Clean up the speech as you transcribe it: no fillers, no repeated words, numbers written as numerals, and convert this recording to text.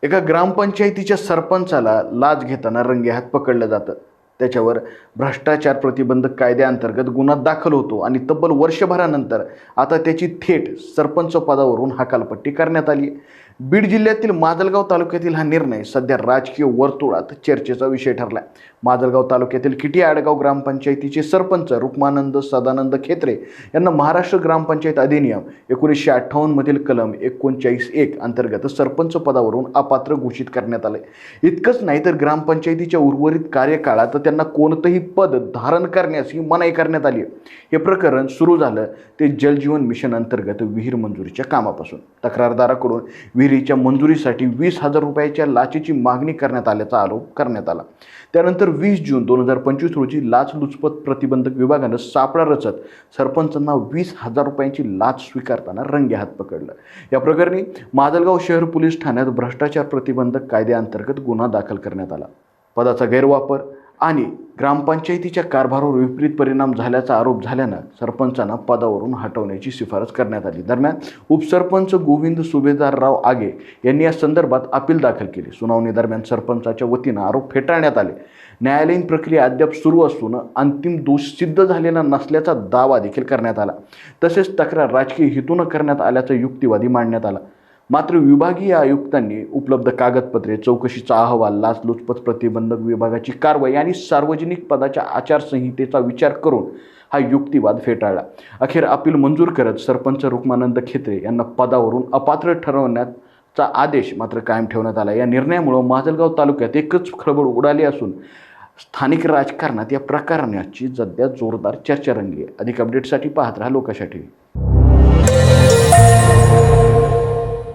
एका ग्रामपंचायतीच्या सरपंचाला लाच घेताना रंगेहात पकडलं जातं. त्याच्यावर भ्रष्टाचार प्रतिबंधक कायद्याअंतर्गत गुन्हा दाखल होतो आणि तब्बल वर्षभरानंतर आता त्याची थेट सरपंच पदावरून हकालपट्टी करण्यात आली. बीड जिल्ह्यातील माजलगाव तालुक्यातील हा निर्णय सध्या राजकीय वर्तुळात चर्चेचा विषय ठरला. माजलगाव तालुक्यातील किटी आडगाव ग्रामपंचायतीचे सरपंच रुक्मानंद सदानंद खेत्रे यांना महाराष्ट्र ग्रामपंचायत अधिनियम 1958 मधील कलम 39(1) अंतर्गत सरपंच पदावरून अपात्र घोषित करण्यात आले. इतकंच नाही तर ग्रामपंचायतीच्या उर्वरित कार्यकाळात त्यांना कोणतंही पद धारण करण्यास मनाई करण्यात आली. हे प्रकरण सुरू झालं ते जलजीवन मिशन अंतर्गत विहीर मंजुरीच्या कामापासून. तक्रारदाराकडून विहिरीच्या मंजुरीसाठी 20,000 रुपयाच्या लाचेची मागणी करण्यात आल्याचा आरोप करण्यात आला. त्यानंतर 20 जून 2025 रोजी लाचलुचपत प्रतिबंधक विभागानं सापळा रचत सरपंचांना 20,000 रुपयांची लाच स्वीकारताना रंगेहात पकडलं. या प्रकरणी माजलगाव शहर पोलीस ठाण्यात भ्रष्टाचार प्रतिबंधक कायद्याअंतर्गत गुन्हा दाखल करण्यात आला. पदाचा गैरवापर आणि ग्रामपंचायतीच्या कारभारावर विपरीत परिणाम झाल्याचा आरोप झाल्यानं सरपंचांना पदावरून हटवण्याची शिफारस करण्यात आली. दरम्यान उपसरपंच गोविंद सुभेदारराव आगे यांनी या संदर्भात अपील दाखल केली. सुनावणी दरम्यान सरपंचाच्या वतीनं आरोप फेटाळण्यात आले. न्यायालयीन प्रक्रिया अद्याप सुरू असून अंतिम दोष सिद्ध झालेला नसल्याचा दावा देखील करण्यात आला. तसेच तक्रार राजकीय हेतून करण्यात आल्याचा युक्तिवादी मांडण्यात आला. मात्र विभागीय आयुक्तांनी उपलब्ध कागदपत्रे, चौकशीचा अहवाल, लाचलुचपत प्रतिबंधक विभागाची कारवाई आणि सार्वजनिक पदाच्या आचारसंहितेचा विचार करून हा युक्तिवाद फेटाळला. अखेर अपील मंजूर करत सरपंच रुक्मानंद खेत्रे यांना पदावरून अपात्र ठरवण्याचा आदेश मात्र कायम ठेवण्यात आला. या निर्णयामुळे माजलगाव तालुक्यात एकच खळबळ उडाली असून स्थानिक राजकारणात या प्रकरणाची सध्या जोरदार चर्चा रंगली आहे. अधिक अपडेटसाठी पाहत राहा लोकशा टीव्ही.